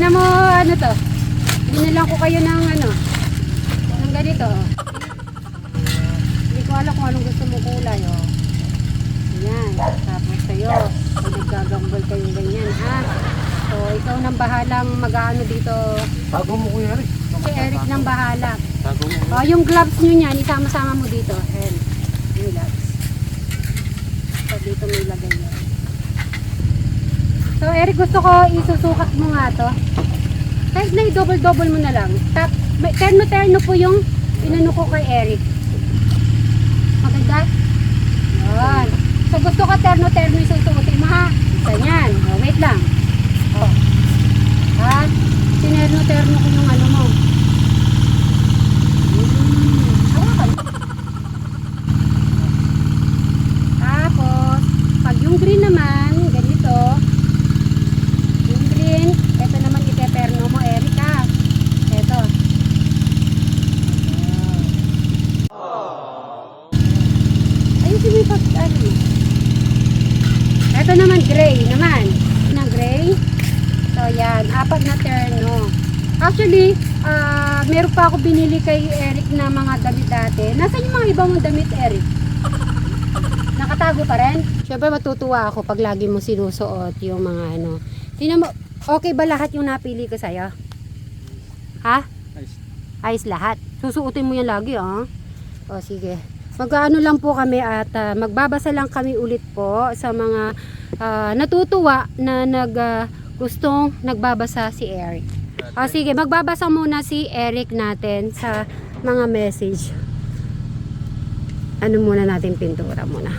Tingnan mo, ano to? Binilang ko kayo ng ano, ng ganito. Hindi ko alam kung anong gusto mo kulay, oh. Yan. Tapos sa'yo, pag naggagambol kayong ganyan, ha? So, ikaw nang bahalang mag-ano dito. Tago mo Kuya Eric. Si Eric nang bahala. Tago mo. Oh, yung gloves nyo niyan, isama-sama mo dito. Ayan. Yung gloves. So, dito may lagay yan. So, Eric, gusto ko isusukat mo nga to. Kahit na i-double-double mo na lang. Terno-terno po yung inano ko kay Eric. Maganda? Yan. So, gusto ko terno-terno yung susuotin mo, ha? Isa yan. Oh, wait lang. Oh. Ha? Sinerno-terno ko yung ano mo. Hawakan. Tapos, pag yung green naman, ganito. Yung green, ito naman iteperno mo, Erika. Ito. Ayusin mo yung pag, ano. Ito naman, gray naman. Na gray. So, yan. 4 na terno. Actually, meron pa ako binili kay Eric na mga damit dati. Nasaan yung mga ibang mong damit, Eric? Nakatago pa rin? Siyempre matutuwa ako pag lagi mo sinusuot yung mga ano. Tingnan mo, okay ba lahat yung napili ko sa'yo? Ha? Ayos. Ayos lahat. Susuotin mo yan lagi, oh. O, sige. Mag-ano lang po kami at magbabasa lang kami ulit po sa mga natutuwa na gustong nagbabasa si Eric. O, sige, magbabasa muna si Eric natin sa mga message. Ano muna natin, pintura muna.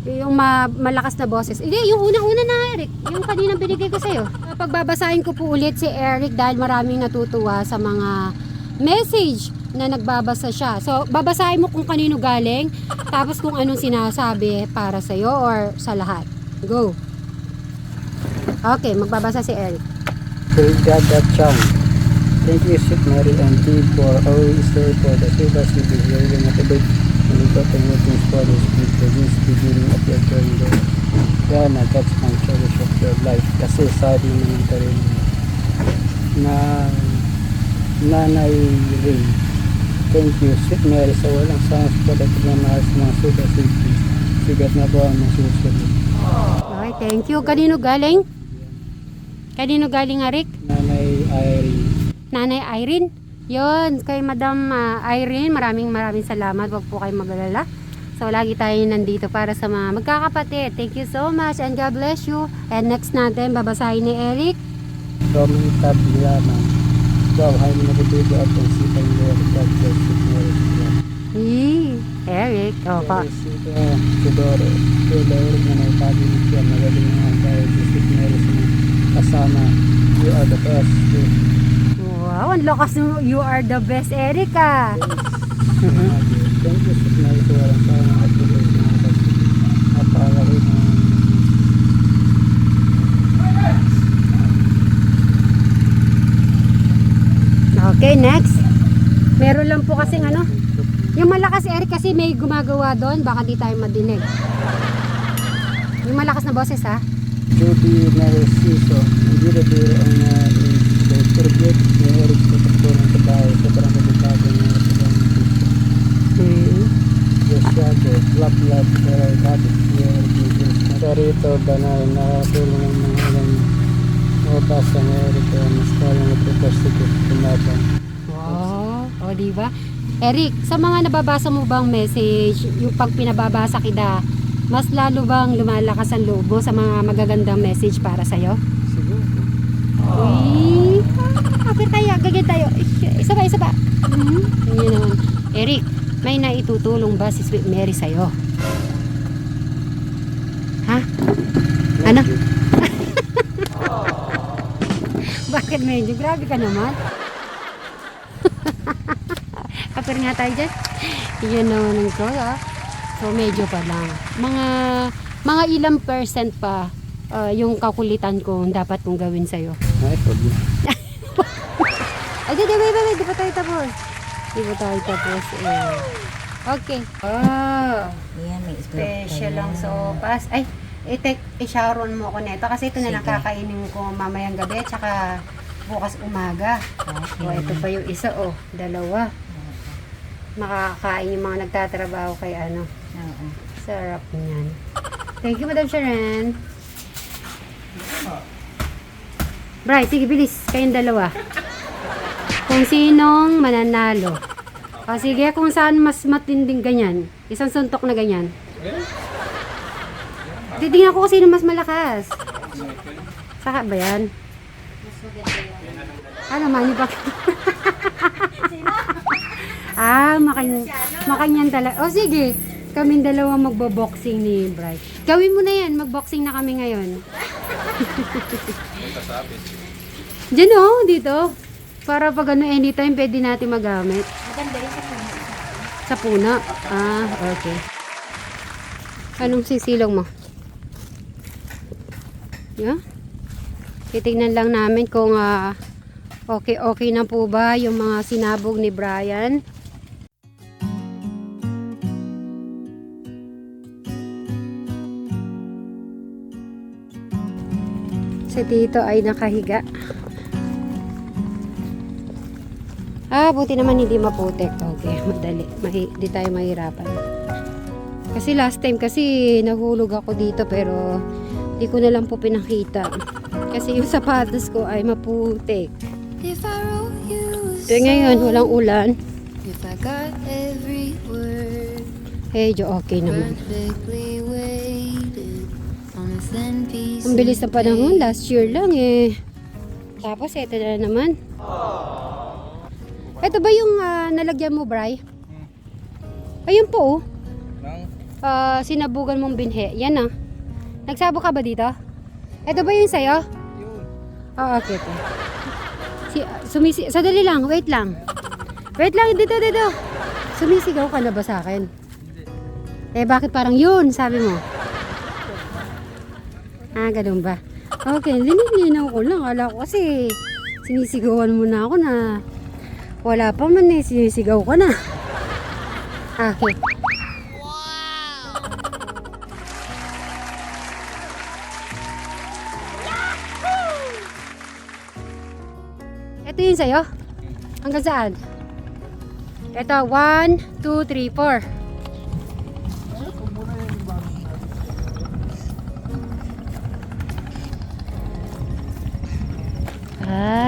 Yung malakas na boses. Hindi, yung unang-una na, Eric. Yung kanina binigay ko sa'yo. Pagbabasahin ko po ulit si Eric dahil maraming natutuwa sa mga message na nagbabasa siya. So, babasahin mo kung kanino galing, tapos kung anong sinasabi para sa'yo or sa lahat. Go! Okay, magbabasa si Eric. Brigada Chang. Thank you, Sweet Mary and Dee, for always there for the Shiva City. You will motivate and you got the meetings for this week. The beginning of your journey. Yana, that's my cherish of your life. Kasi sabi naman ka rin na Nanay Rin. Thank you, Sweet Mary, sa walang sans product na mahal sa mga Shiva City. Sigat na po ang susunod. Okay, thank you. Kanino galing? Kanino galing, Eric? Nanay Irene. Nanay Irene. Yon, kay Madam Irene, maraming salamat. Huwag po kayong mag-alala. So, lagi tayo nandito para sa mga magkakapatid. Thank you so much and God bless you. And next natin, babasahin ni Eric. Romy Tabilaman. Wow, hay mo natututo at ang sipang Lord. God bless you, Mary. Eric. O, pa. Tudoro. Tudoro na may pagin siya. Magaling nga tayo. Sweet Mary kasama. You are the best. Wow, ang lakas mo. You are the best, Erica. Thank you, Sweet Mary, sa walang sayang at tuloy sa mga kasi. Napakalaki na. Okay, next. Meron lang po kasing ano. Yung malakas, Eric, kasi may gumagawa doon. Baka di tayo madinig. Yung malakas na boses, ha? Judy Narciso. Hindi na biro ang project ni Eric sa pagtulong sa bahay sa parang kabitago ng Yosyago, lap-lap, pero kapit si Eric Nicholas. Sarito, banal, nakatulong ang mga ilang otas sa Eric ang mas kalang ito tumatang. Wow. O, diba? Eric, sa mga nababasa mo bang message, yung pag pinababasa kita, mas lalo bang lumalakas ang loob mo sa mga magagandang message para sa'yo? Siguro. Uy, kapit tayo, gagawin tayo. Isa ba? Yun naman. Eric, may naitutulong ba si Sweet Mary sa'yo? Ha? Ano? Bakit medyo? Grabe ka naman. Kapir nga tayo dyan. Yun naman ko, ha? So, medyo pa lang. Mga ilang percent pa yung kakulitan ko dapat kong gawin sa'yo. Ay, pwede. Ay, di pa tayo tapos. Okay. Oh, Yan, may special lang sopas. Ay, i-showeron mo ako nito kasi ito na lang Sige. kakainin ko mamayang gabi tsaka bukas umaga. O, ito pa yung isa, dalawa. Makakain yung mga nagtatrabaho kay ano. Oo. Sarap niyan. Thank you, Madam Sharon. Bray, sige, bilis. Kayong dalawa. Kung sinong mananalo. O, sige, kung saan mas matinding ganyan. Isang suntok na ganyan. Titingnan ko kung sino mas malakas. Saka ba yan? Ano, mani ba? Makanyan talaga. O, sige. Kaming dalawa magbo-boxing ni Bray. Gawin mo na yan. Mag-boxing na kami ngayon. Diyan dito. Para pag anytime pwede natin magamit. Maganda yun sa puno. Sa puno? Okay. Anong sisilong mo? Yeah? Titignan lang namin kung okay na po ba yung mga sinabog ni Brian. Si Tito ay nakahiga. Buti naman hindi maputik. Okay, madali. Di tayo mahirapan. Kasi last time kasi nahulog ako dito pero di ko na lang po pinakita. Kasi yung sapatos ko ay maputik. Ngayon, walang ulan. If I got every word Medyo okay naman. perfectly weighted on a thin piece Ang bilis ng panahon. Last year lang eh. Tapos, eto na naman. Ito ba yung nalagyan mo, Bray? Ayun po, sinabugan mong binhe. Yan Nagsabo ka ba dito? Ito ba yung sa'yo? Okay. Sadali lang, wait lang. Wait lang, dito. Sumisigaw ka na ba sa akin? Bakit parang yun, sabi mo? Ganun ba? Okay, linilinaw ko lang. Akala ko kasi sinisigawan mo na ako na wala pa man sinisigaw ka na. Okay. Ito yun sa'yo? Hanggang saan? Ito, 1, 2, 3, 4.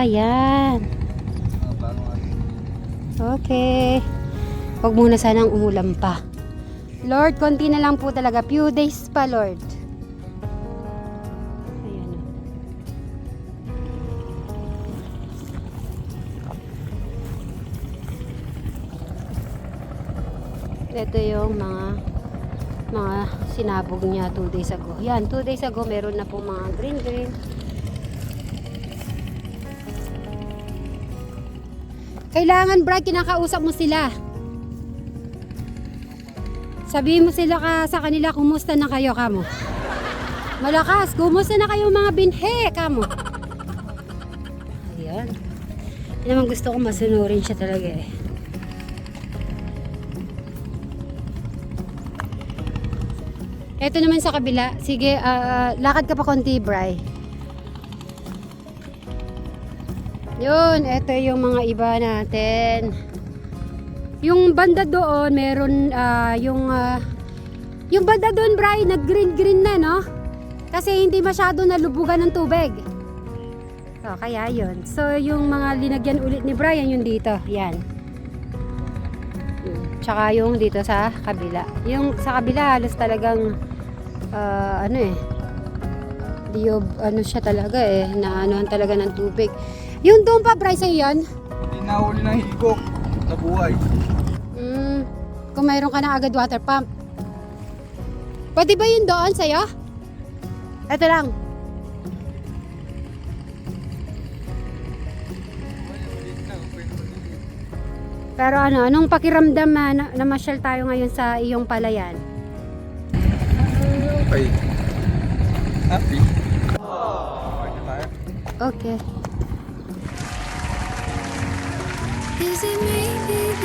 Yan. Okay. Huwag muna sanang umulan pa. Lord, konti na lang po talaga. Few days pa, Lord. Ayan. Ito yung mga sinabog niya 2 days ago. Yan, 2 days ago meron na po mga green. Kailangan, Brad, kinakausap mo sila. Sabihin mo sa kanila, kumusta na kayo, kamo? Malakas, kumusta na kayo mga binhe, kamo? Ayan. Yan naman gusto ko masunurin siya talaga eh. Ito naman sa kabila. Sige, lakad ka pa konti, Bray. Yun, ito yung mga iba natin. Yung banda doon, meron yung banda doon, Bray, nag-green na, no? Kasi hindi masyado nalubugan ng tubig. So, kaya yun. So, yung mga linagyan ulit ni Brian, yung dito. Yan. Tsaka yung dito sa kabila. Yung sa kabila, halos talagang siya talaga eh. Naanuhan talaga ng tubig. Yung doon pa, Bryce, yan? Hindi nahuli ng higok sa buhay. Kung mayroon ka na agad water pump. Pwede ba yun doon sa'yo? Ito lang. Pero anong pakiramdam na masyal tayo ngayon sa iyong palayan? Okay. Happy. Okay tayo. Okay. Is it maybe